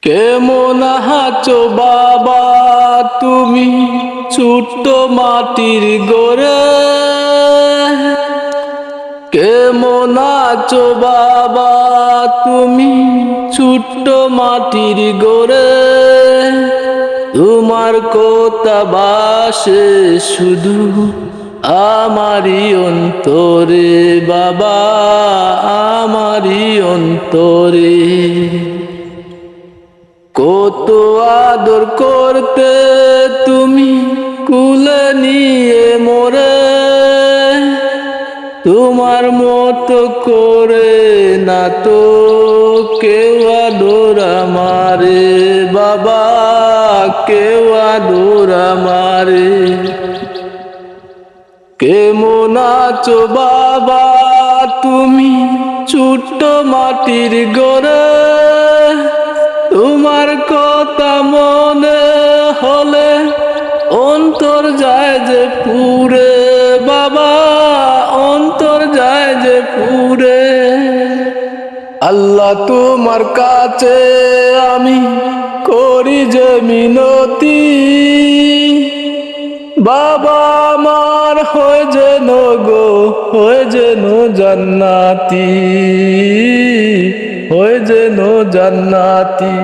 কেমন আছো বাবা তুমি ছোট্ট মাটির ঘরে? কেমন আছো বাবা তুমি ছোট্ট মাটির ঘরে? তোমার কথা ভাসে শুধু আমারই অন্তরে বাবা, আমারই অন্তরে। কত আদর করতে তুমি কুলে নিয়ে মোরে, তোমার মতো করে না তো কেউ আদর আমারে বাবা, কেউ আদর আমারে। কেমন আছো বাবা তুমি ছোট্ট মাটির ঘরে? তোমার কথা মনে হলে অন্তর যায় যে পুরে বাবা, অন্তর যায় যে পুরে। আল্লাহ তোমার কাছে আমি করি যে মিনতি, বাবা আমার হয়ে যেন গো, হয়ে যেন জান্নাতি, হয়ে যেন জান্নাতি।